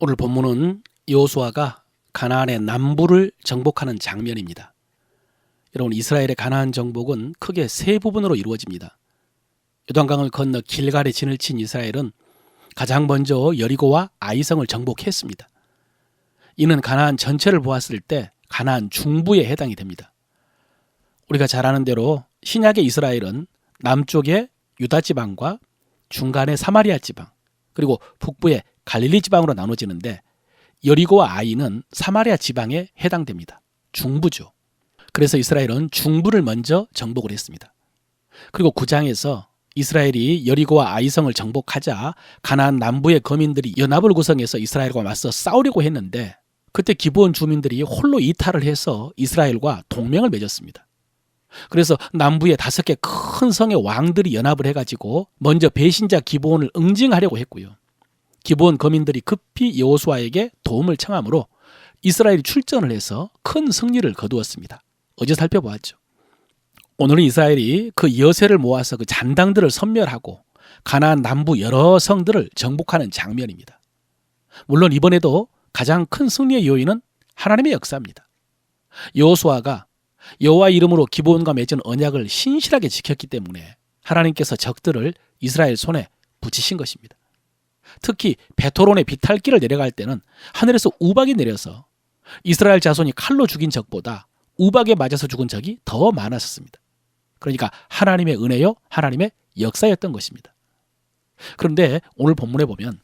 오늘 본문은 여호수아가 가나안의 남부를 정복하는 장면입니다. 여러분, 이스라엘의 가나안 정복은 크게 세 부분으로 이루어집니다. 요단강을 건너 길갈에 진을 친 이스라엘은 가장 먼저 여리고와 아이성을 정복했습니다. 이는 가나안 전체를 보았을 때 가나안 중부에 해당이 됩니다. 우리가 잘 아는 대로 신약의 이스라엘은 남쪽의 유다 지방과 중간의 사마리아 지방, 그리고 북부의 갈릴리 지방으로 나눠지는데 여리고와 아이는 사마리아 지방에 해당됩니다. 중부죠. 그래서 이스라엘은 중부를 먼저 정복을 했습니다. 그리고 9장에서 이스라엘이 여리고와 아이성을 정복하자 가나안 남부의 거민들이 연합을 구성해서 이스라엘과 맞서 싸우려고 했는데 그때 기브온 주민들이 홀로 이탈을 해서 이스라엘과 동맹을 맺었습니다. 그래서 남부의 5개 큰 성의 왕들이 연합을 해가지고 먼저 배신자 기브온을 응징하려고 했고요. 기브온 거민들이 급히 여호수아에게 도움을 청하므로 이스라엘이 출전을 해서 큰 승리를 거두었습니다. 어제 살펴보았죠. 오늘은 이스라엘이 그 여세를 모아서 그 잔당들을 섬멸하고 가나안 남부 여러 성들을 정복하는 장면입니다. 물론 이번에도 가장 큰 승리의 요인은 하나님의 역사입니다. 여호수아가 여호와 이름으로 기브온과 맺은 언약을 신실하게 지켰기 때문에 하나님께서 적들을 이스라엘 손에 붙이신 것입니다. 특히 베토론의 비탈길을 내려갈 때는 하늘에서 우박이 내려서 이스라엘 자손이 칼로 죽인 적보다 우박에 맞아서 죽은 적이 더 많았습니다. 그러니까 하나님의 은혜요, 하나님의 역사였던 것입니다. 그런데 오늘 본문에 보면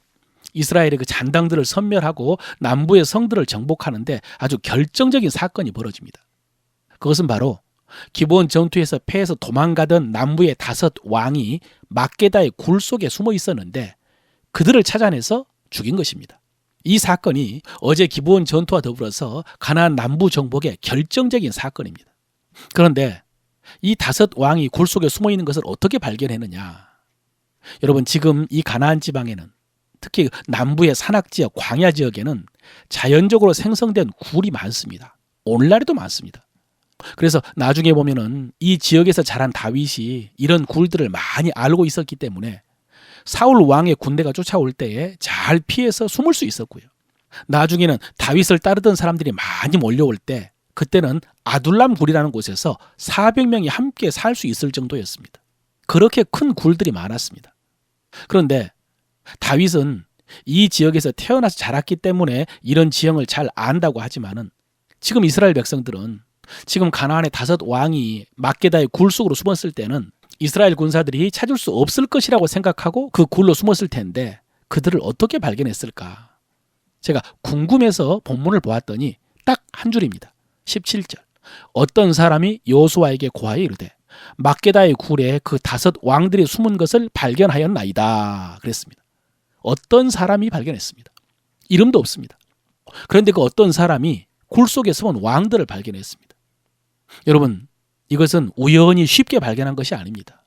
이스라엘의 그 잔당들을 섬멸하고 남부의 성들을 정복하는데 아주 결정적인 사건이 벌어집니다. 그것은 바로 기브온 전투에서 패해서 도망가던 남부의 5 왕이 막게다의 굴 속에 숨어 있었는데 그들을 찾아내서 죽인 것입니다. 이 사건이 어제 기브온 전투와 더불어서 가나안 남부 정복의 결정적인 사건입니다. 그런데 이 5 왕이 굴 속에 숨어 있는 것을 어떻게 발견했느냐? 여러분, 지금 이 가나안 지방에는 특히 남부의 산악지역, 광야 지역에는 자연적으로 생성된 굴이 많습니다. 오늘날에도 많습니다. 그래서 나중에 보면은 이 지역에서 자란 다윗이 이런 굴들을 많이 알고 있었기 때문에 사울 왕의 군대가 쫓아올 때에 잘 피해서 숨을 수 있었고요. 나중에는 다윗을 따르던 사람들이 많이 몰려올 때 그때는 아둘람 굴이라는 곳에서 400명이 함께 살 수 있을 정도였습니다. 그렇게 큰 굴들이 많았습니다. 그런데 다윗은 이 지역에서 태어나서 자랐기 때문에 이런 지형을 잘 안다고 하지만은 지금 이스라엘 백성들은 지금 가나안의 5 왕이 막게다의 굴 속으로 숨었을 때는 이스라엘 군사들이 찾을 수 없을 것이라고 생각하고 그 굴로 숨었을 텐데 그들을 어떻게 발견했을까? 제가 궁금해서 본문을 보았더니 딱 한 줄입니다. 17절. 어떤 사람이 여호수아에게 고하여 이르되 막게다의 굴에 그 5 왕들이 숨은 것을 발견하였나이다. 그랬습니다. 어떤 사람이 발견했습니다. 이름도 없습니다. 그런데 그 어떤 사람이 굴 속에 숨은 왕들을 발견했습니다. 여러분, 이것은 우연히 쉽게 발견한 것이 아닙니다.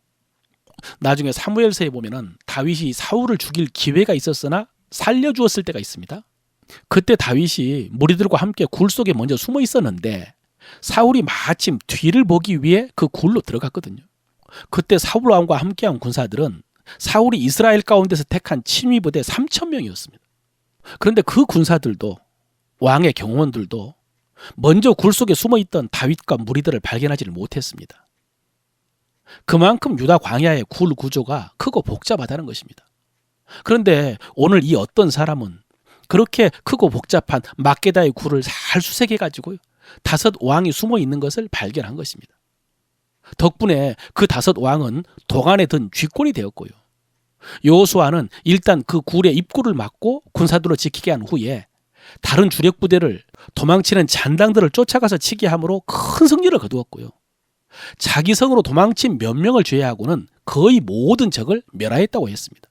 나중에 사무엘서에 보면은 다윗이 사울을 죽일 기회가 있었으나 살려주었을 때가 있습니다. 그때 다윗이 무리들과 함께 굴 속에 먼저 숨어 있었는데 사울이 마침 뒤를 보기 위해 그 굴로 들어갔거든요. 그때 사울 왕과 함께한 군사들은 사울이 이스라엘 가운데서 택한 친위부대 3,000명이었습니다. 그런데 그 군사들도 왕의 경호원들도 먼저 굴 속에 숨어있던 다윗과 무리들을 발견하지를 못했습니다. 그만큼 유다 광야의 굴 구조가 크고 복잡하다는 것입니다. 그런데 오늘 이 어떤 사람은 그렇게 크고 복잡한 막게다의 굴을 잘 수색해가지고 5 왕이 숨어있는 것을 발견한 것입니다. 덕분에 그 5 왕은 도간에 든 쥐권이 되었고요. 여호수아는 일단 그 굴의 입구를 막고 군사들로 지키게 한 후에 다른 주력 부대를 도망치는 잔당들을 쫓아가서 치게 함으로 큰 승리를 거두었고요. 자기 성으로 도망친 몇 명을 제외하고는 거의 모든 적을 멸하였다고 했습니다.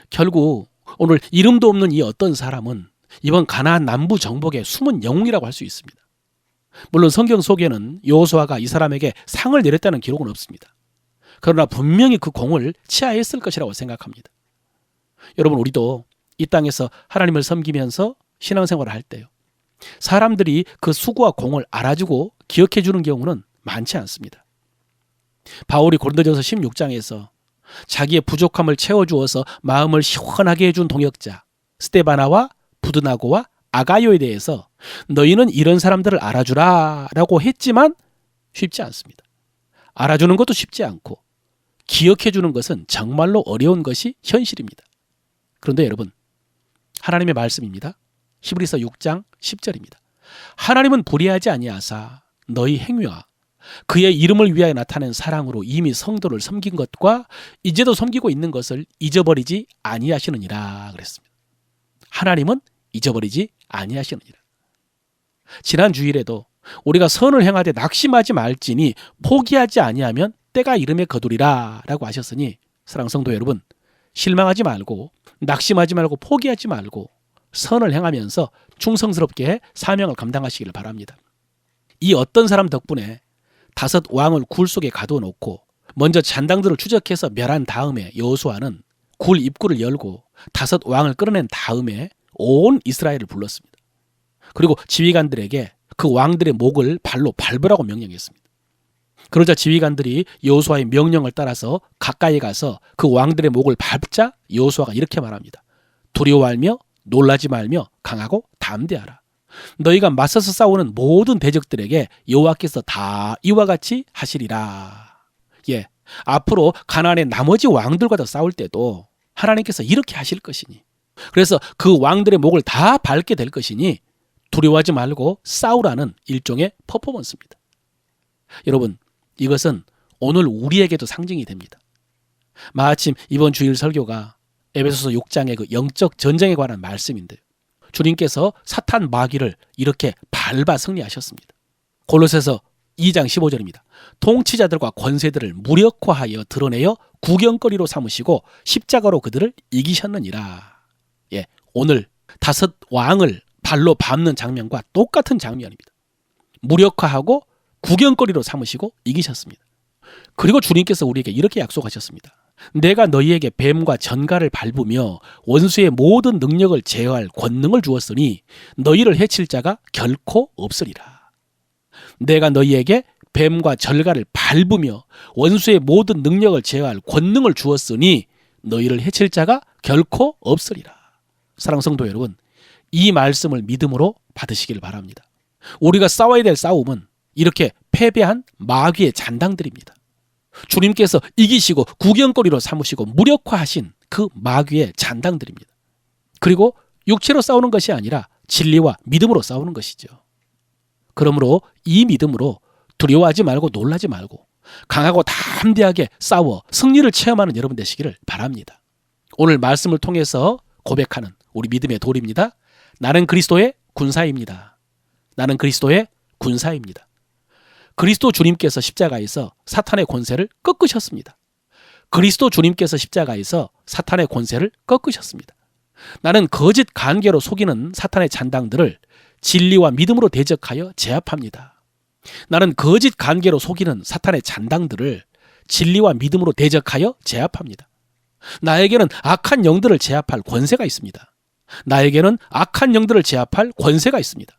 결국 오늘 이름도 없는 이 어떤 사람은 이번 가나안 남부 정복의 숨은 영웅이라고 할 수 있습니다. 물론 성경 속에는 여호수아가 이 사람에게 상을 내렸다는 기록은 없습니다. 그러나 분명히 그 공을 치하했을 것이라고 생각합니다. 여러분, 우리도 이 땅에서 하나님을 섬기면서 신앙생활을 할 때요, 사람들이 그 수고와 공을 알아주고 기억해 주는 경우는 많지 않습니다. 바울이 고린도전서 16장에서 자기의 부족함을 채워주어서 마음을 시원하게 해준 동역자, 스데바나와 부드나고와 아가요에 대해서 너희는 이런 사람들을 알아주라 라고 했지만 쉽지 않습니다. 알아주는 것도 쉽지 않고 기억해 주는 것은 정말로 어려운 것이 현실입니다. 그런데 여러분, 하나님의 말씀입니다. 히브리서 6장 10절입니다. 하나님은 불의하지 아니하사 너희 행위와 그의 이름을 위하여 나타낸 사랑으로 이미 성도를 섬긴 것과 이제도 섬기고 있는 것을 잊어버리지 아니하시느니라 그랬습니다. 하나님은 잊어버리지 아니하시느니라. 지난 주일에도 우리가 선을 행하되 낙심하지 말지니 포기하지 아니하면 때가 이름에 거두리라 라고 하셨으니 사랑하는 성도 여러분, 실망하지 말고 낙심하지 말고 포기하지 말고 선을 행하면서 충성스럽게 사명을 감당하시기를 바랍니다. 이 어떤 사람 덕분에 5 왕을 굴 속에 가두어 놓고 먼저 잔당들을 추적해서 멸한 다음에 여호수아는 굴 입구를 열고 5 왕을 끌어낸 다음에 온 이스라엘을 불렀습니다. 그리고 지휘관들에게 그 왕들의 목을 발로 밟으라고 명령했습니다. 그러자 지휘관들이 여호수아의 명령을 따라서 가까이 가서 그 왕들의 목을 밟자 여호수아가 이렇게 말합니다. 두려워하며 놀라지 말며 강하고 담대하라. 너희가 맞서서 싸우는 모든 대적들에게 여호와께서 다 이와 같이 하시리라. 예, 앞으로 가나안의 나머지 왕들과도 싸울 때도 하나님께서 이렇게 하실 것이니, 그래서 그 왕들의 목을 다 밟게 될 것이니 두려워하지 말고 싸우라는 일종의 퍼포먼스입니다. 여러분, 이것은 오늘 우리에게도 상징이 됩니다. 마침 이번 주일 설교가 에베소서 6장의 그 영적 전쟁에 관한 말씀인데, 주님께서 사탄 마귀를 이렇게 밟아 승리하셨습니다. 골로새서 2장 15절입니다. 통치자들과 권세들을 무력화하여 드러내어 구경거리로 삼으시고 십자가로 그들을 이기셨느니라. 예, 오늘 5 왕을 발로 밟는 장면과 똑같은 장면입니다. 무력화하고 구경거리로 삼으시고 이기셨습니다. 그리고 주님께서 우리에게 이렇게 약속하셨습니다. 내가 너희에게 뱀과 전갈을 밟으며 원수의 모든 능력을 제어할 권능을 주었으니 너희를 해칠 자가 결코 없으리라. 내가 너희에게 뱀과 전갈을 밟으며 원수의 모든 능력을 제어할 권능을 주었으니 너희를 해칠 자가 결코 없으리라. 사랑하는 성도 여러분, 이 말씀을 믿음으로 받으시길 바랍니다. 우리가 싸워야 될 싸움은 이렇게 패배한 마귀의 잔당들입니다. 주님께서 이기시고 구경거리로 삼으시고 무력화하신 그 마귀의 잔당들입니다. 그리고 육체로 싸우는 것이 아니라 진리와 믿음으로 싸우는 것이죠. 그러므로 이 믿음으로 두려워하지 말고 놀라지 말고 강하고 담대하게 싸워 승리를 체험하는 여러분 되시기를 바랍니다. 오늘 말씀을 통해서 고백하는 우리 믿음의 도리입니다. 나는 그리스도의 군사입니다. 나는 그리스도의 군사입니다. 그리스도 주님께서 십자가에서 사탄의 권세를 꺾으셨습니다. 그리스도 주님께서 십자가에서 사탄의 권세를 꺾으셨습니다. 나는 거짓 관계로 속이는 사탄의 잔당들을 진리와 믿음으로 대적하여 제압합니다. 나는 거짓 관계로 속이는 사탄의 잔당들을 진리와 믿음으로 대적하여 제압합니다. 나에게는 악한 영들을 제압할 권세가 있습니다. 나에게는 악한 영들을 제압할 권세가 있습니다.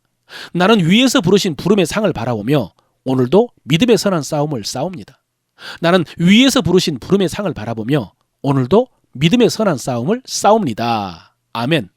나는 위에서 부르신 부름의 상을 바라보며 오늘도 믿음의 선한 싸움을 싸웁니다. 나는 위에서 부르신 부름의 상을 바라보며 오늘도 믿음의 선한 싸움을 싸웁니다. 아멘.